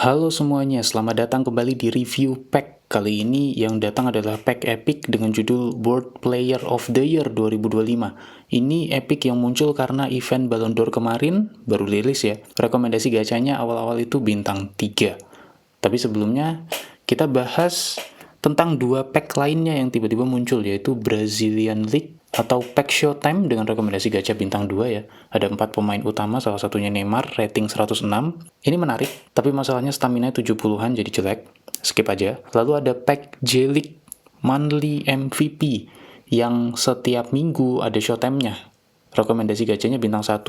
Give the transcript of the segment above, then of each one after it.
Halo semuanya, selamat datang kembali di review pack. Kali ini yang datang adalah pack Epic dengan judul World Player of the Year 2025. Ini Epic yang muncul karena event Ballon d'Or kemarin, baru rilis ya. Rekomendasi gacanya awal-awal itu bintang 3. Tapi sebelumnya, kita bahas tentang dua pack lainnya yang tiba-tiba muncul, yaitu Brazilian League atau pack Showtime dengan rekomendasi gacha bintang 2 ya. Ada 4 pemain utama, salah satunya Neymar, rating 106. Ini menarik, tapi masalahnya stamina 70-an jadi jelek. Skip aja. Lalu ada pack J-League Monthly MVP yang setiap minggu ada Showtime-nya. Rekomendasi gacanya bintang 1.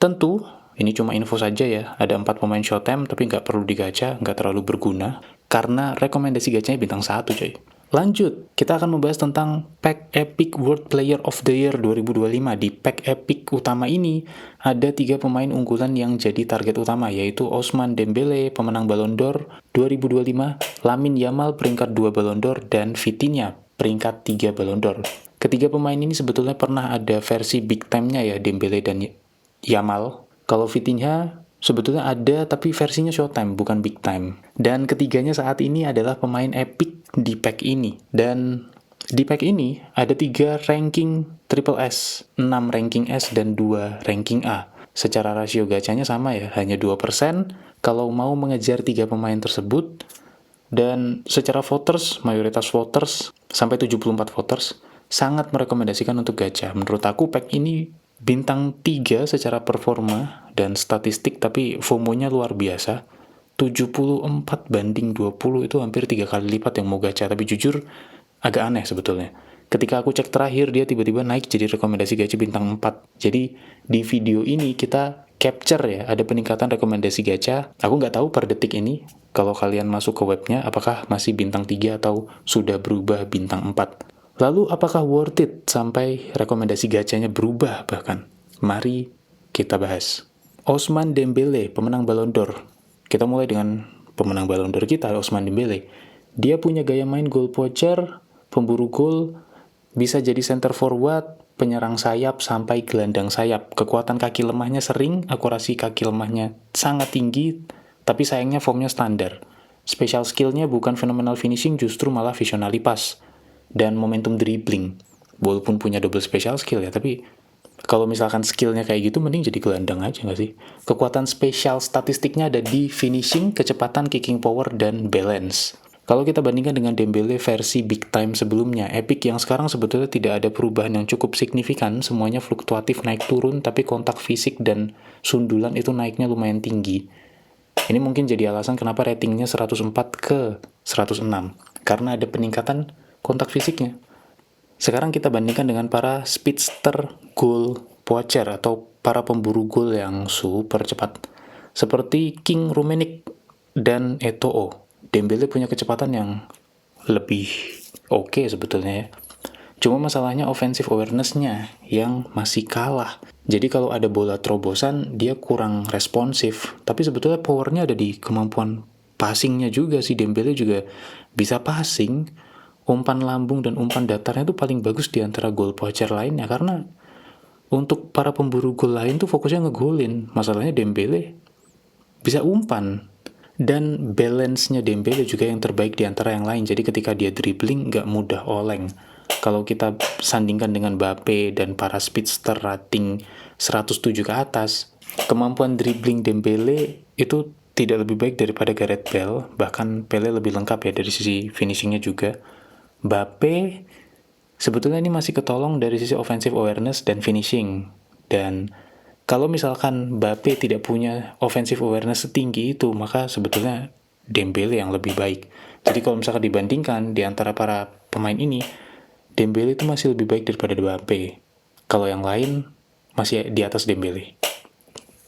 Tentu, ini cuma info saja ya. Ada 4 pemain Showtime tapi nggak perlu digacha, nggak terlalu berguna. Karena rekomendasi gacanya bintang 1 coy. Lanjut, kita akan membahas tentang pack Epic World Player of the Year 2025. Di pack Epic utama ini, ada 3 pemain unggulan yang jadi target utama, yaitu Ousmane Dembélé, pemenang Ballon d'Or 2025, Lamine Yamal peringkat 2 Ballon d'Or, dan Vitinha peringkat 3 Ballon d'Or. Ketiga pemain ini sebetulnya pernah ada versi big time-nya ya, Dembélé dan Yamal. Kalau Vitinha sebetulnya ada, tapi versinya Showtime, bukan Big Time. Dan ketiganya saat ini adalah pemain Epic di pack ini. Dan di pack ini ada 3 ranking triple S, 6 ranking S, dan 2 ranking A. Secara rasio gacanya sama ya, hanya 2%. Kalau mau mengejar 3 pemain tersebut, dan secara voters, mayoritas voters, sampai 74 voters, sangat merekomendasikan untuk gacha. Menurut aku pack ini bintang 3 secara performa dan statistik, tapi FOMO-nya luar biasa. 74 banding 20 itu hampir 3 kali lipat yang mau gacha, tapi jujur agak aneh sebetulnya. Ketika aku cek terakhir, dia tiba-tiba naik jadi rekomendasi gacha bintang 4. Jadi di video ini kita capture ya, ada peningkatan rekomendasi gacha. Aku nggak tahu per detik ini, kalau kalian masuk ke webnya, apakah masih bintang 3 atau sudah berubah bintang 4. Lalu apakah worth it sampai rekomendasi gacanya berubah bahkan? Mari kita bahas. Ousmane Dembélé, pemenang Ballon d'Or. Kita mulai dengan pemenang Ballon d'Or kita, Ousmane Dembélé. Dia punya gaya main goal poacher, pemburu gol, bisa jadi center forward, penyerang sayap sampai gelandang sayap. Kekuatan kaki lemahnya sering, akurasi kaki lemahnya sangat tinggi, tapi sayangnya formnya standar. Special skillnya bukan phenomenal finishing, justru malah visionary pass dan momentum dribbling. Walaupun punya double special skill ya, tapi kalau misalkan skillnya kayak gitu, mending jadi gelandang aja nggak sih? Kekuatan spesial statistiknya ada di finishing, kecepatan, kicking power, dan balance. Kalau kita bandingkan dengan Dembélé versi big time sebelumnya, Epic yang sekarang sebetulnya tidak ada perubahan yang cukup signifikan, semuanya fluktuatif naik turun, tapi kontak fisik dan sundulan itu naiknya lumayan tinggi. Ini mungkin jadi alasan kenapa ratingnya 104 ke 106, karena ada peningkatan kontak fisiknya. Sekarang kita bandingkan dengan para speedster goal poacher atau para pemburu gol yang super cepat. Seperti King Rummenigge dan Eto'o. Dembélé punya kecepatan yang lebih oke sebetulnya ya. Cuma masalahnya offensive awareness-nya yang masih kalah. Jadi kalau ada bola terobosan, dia kurang responsif. Tapi sebetulnya powernya ada di kemampuan passingnya juga sih. Dembélé juga bisa passing. Umpan lambung dan umpan datarnya itu paling bagus di antara goal poacher lainnya, karena untuk para pemburu gol lain tuh fokusnya ngegolin. Masalahnya Dembélé bisa umpan, dan balance-nya Dembélé juga yang terbaik di antara yang lain. Jadi ketika dia dribbling nggak mudah oleng. Kalau kita sandingkan dengan Mbappe dan para speedster rating 107 ke atas, kemampuan dribbling Dembélé itu tidak lebih baik daripada Gareth Bale. Bahkan Pele lebih lengkap ya dari sisi finishingnya juga. Mbappe sebetulnya ini masih ketolong dari sisi offensive awareness dan finishing. Dan kalau misalkan Mbappe tidak punya offensive awareness setinggi itu, maka sebetulnya Dembélé yang lebih baik. Jadi kalau misalkan dibandingkan di antara para pemain ini, Dembélé itu masih lebih baik daripada Mbappe. Kalau yang lain masih di atas Dembélé.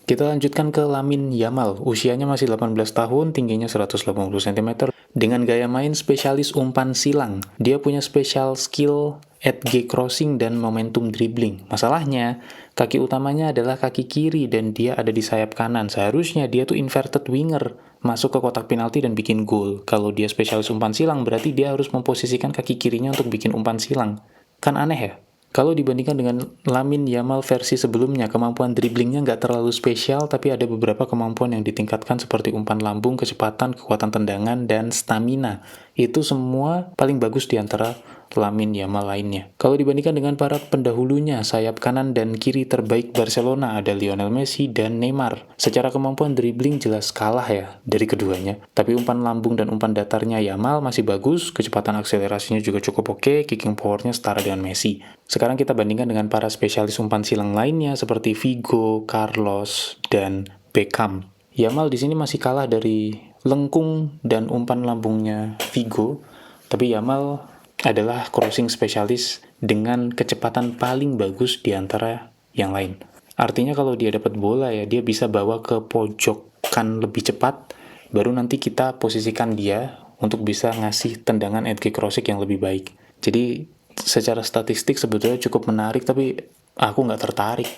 Kita lanjutkan ke Lamine Yamal. Usianya masih 18 tahun, tingginya 180 cm, dengan gaya main spesialis umpan silang. Dia punya special skill edge crossing dan momentum dribbling. Masalahnya, kaki utamanya adalah kaki kiri dan dia ada di sayap kanan. Seharusnya dia tuh inverted winger, masuk ke kotak penalti dan bikin gol. Kalau dia spesialis umpan silang, berarti dia harus memposisikan kaki kirinya untuk bikin umpan silang. Kan aneh ya? Kalau dibandingkan dengan Lamine Yamal versi sebelumnya, kemampuan driblingnya nggak terlalu spesial, tapi ada beberapa kemampuan yang ditingkatkan seperti umpan lambung, kecepatan, kekuatan tendangan, dan stamina. Itu semua paling bagus di antara Lamine Yamal lainnya. Kalau dibandingkan dengan para pendahulunya, sayap kanan dan kiri terbaik Barcelona ada Lionel Messi dan Neymar. Secara kemampuan dribbling jelas kalah ya dari keduanya. Tapi umpan lambung dan umpan datarnya Yamal masih bagus, kecepatan akselerasinya juga cukup oke, kicking powernya setara dengan Messi. Sekarang kita bandingkan dengan para spesialis umpan silang lainnya seperti Figo, Carlos, dan Beckham. Yamal di sini masih kalah dari lengkung dan umpan lambungnya Figo, tapi Yamal adalah crossing spesialis dengan kecepatan paling bagus di antara yang lain. Artinya kalau dia dapat bola ya, dia bisa bawa ke pojokan lebih cepat, baru nanti kita posisikan dia untuk bisa ngasih tendangan edge crossing yang lebih baik. Jadi secara statistik sebetulnya cukup menarik, tapi aku nggak tertarik.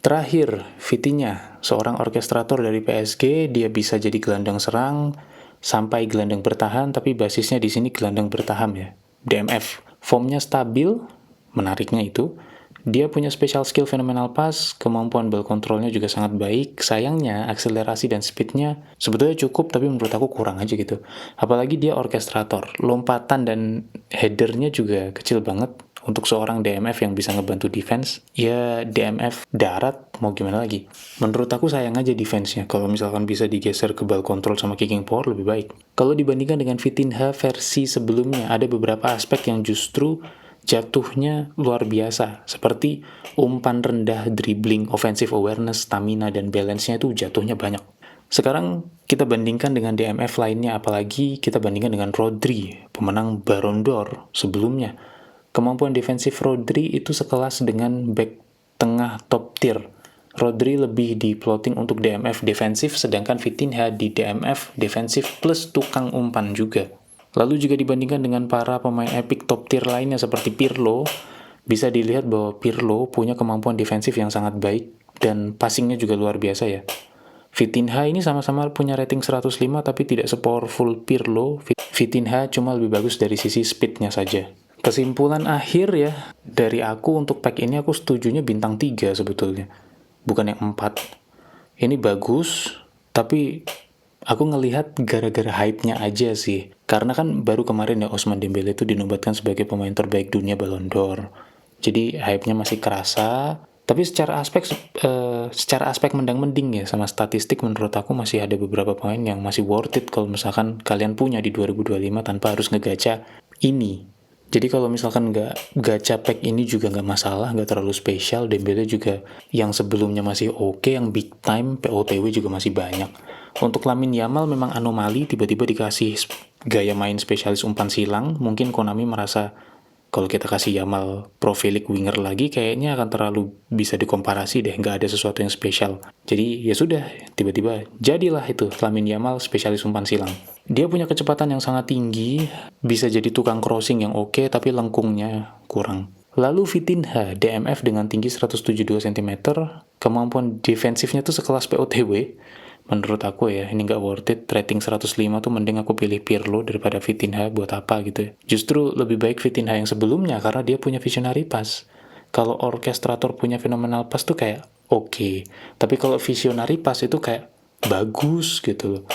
Terakhir, Vitinha, seorang orkestrator dari PSG, dia bisa jadi gelandang serang sampai gelandang bertahan, tapi basisnya di sini gelandang bertahan ya. DMF. Formnya stabil, menariknya itu. Dia punya special skill fenomenal pass, kemampuan ball controlnya juga sangat baik. Sayangnya, akselerasi dan speednya sebetulnya cukup, tapi menurut aku kurang aja gitu. Apalagi dia orkestrator, lompatan dan headernya juga kecil banget. Untuk seorang DMF yang bisa ngebantu defense, ya DMF darat, mau gimana lagi. Menurut aku sayang aja defense-nya, kalau misalkan bisa digeser ke ball control sama kicking power lebih baik. Kalau dibandingkan dengan Vitinha versi sebelumnya, ada beberapa aspek yang justru jatuhnya luar biasa, seperti umpan rendah, dribbling, offensive awareness, stamina, dan balance-nya itu jatuhnya banyak. Sekarang kita bandingkan dengan DMF lainnya, apalagi kita bandingkan dengan Rodri, pemenang Ballon d'Or sebelumnya. Kemampuan defensif Rodri itu sekelas dengan back tengah top tier. Rodri lebih di plotting untuk DMF defensif, sedangkan Vitinha di DMF defensif plus tukang umpan juga. Lalu juga dibandingkan dengan para pemain epic top tier lainnya seperti Pirlo, bisa dilihat bahwa Pirlo punya kemampuan defensif yang sangat baik dan passingnya juga luar biasa ya. Vitinha ini sama-sama punya rating 105 tapi tidak sepowerful Pirlo. Vitinha cuma lebih bagus dari sisi speednya saja. Kesimpulan akhir ya, dari aku untuk pack ini aku setujunya bintang 3 sebetulnya. Bukan yang 4. Ini bagus, tapi aku ngelihat gara-gara hype-nya aja sih. Karena kan baru kemarin ya Ousmane Dembele itu dinobatkan sebagai pemain terbaik dunia Ballon d'Or. Jadi hype-nya masih kerasa. Tapi secara aspek mendang-mending ya, sama statistik menurut aku masih ada beberapa pemain yang masih worth it kalau misalkan kalian punya di 2025 tanpa harus ngegacha ini. Jadi kalau misalkan nggak gacha pack ini juga nggak masalah, nggak terlalu spesial. Dembele juga yang sebelumnya masih oke, yang big time, POTW juga masih banyak. Untuk Lamine Yamal memang anomali, tiba-tiba dikasih gaya main spesialis umpan silang. Mungkin Konami merasa kalau kita kasih Yamal profilik winger lagi kayaknya akan terlalu bisa dikomparasi deh, nggak ada sesuatu yang spesial. Jadi ya sudah, tiba-tiba jadilah itu Lamine Yamal spesialis umpan silang. Dia punya kecepatan yang sangat tinggi, bisa jadi tukang crossing yang oke, tapi lengkungnya kurang. Lalu Vitinha, DMF dengan tinggi 172 cm, kemampuan defensifnya tuh sekelas POTW. Menurut aku ya, ini nggak worth it. Rating 105 tuh mending aku pilih Pirlo daripada Vitinha, buat apa gitu ya. Justru lebih baik Vitinha yang sebelumnya, karena dia punya visionary pass. Kalau orkestrator punya phenomenal pass tuh kayak oke. Tapi kalau visionary pass itu kayak bagus gitu loh.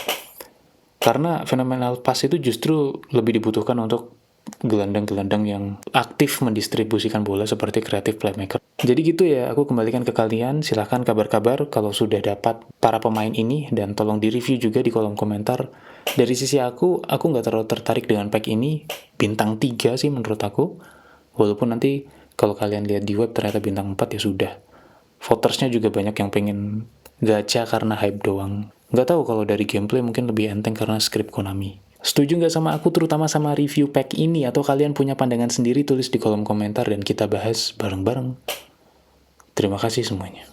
Karena phenomenal pass itu justru lebih dibutuhkan untuk gelandang-gelandang yang aktif mendistribusikan bola seperti creative playmaker. Jadi gitu ya, aku kembalikan ke kalian. Silahkan kabar-kabar kalau sudah dapat para pemain ini, dan tolong di-review juga di kolom komentar. Dari sisi aku nggak terlalu tertarik dengan pack ini. Bintang 3 sih menurut aku. Walaupun nanti kalau kalian lihat di web ternyata bintang 4 ya sudah. Votersnya juga banyak yang pengen gacha karena hype doang. Nggak tahu kalau dari gameplay mungkin lebih enteng karena script Konami. Setuju nggak sama aku terutama sama review pack ini, atau kalian punya pandangan sendiri? Tulis di kolom komentar dan kita bahas bareng-bareng. Terima kasih semuanya.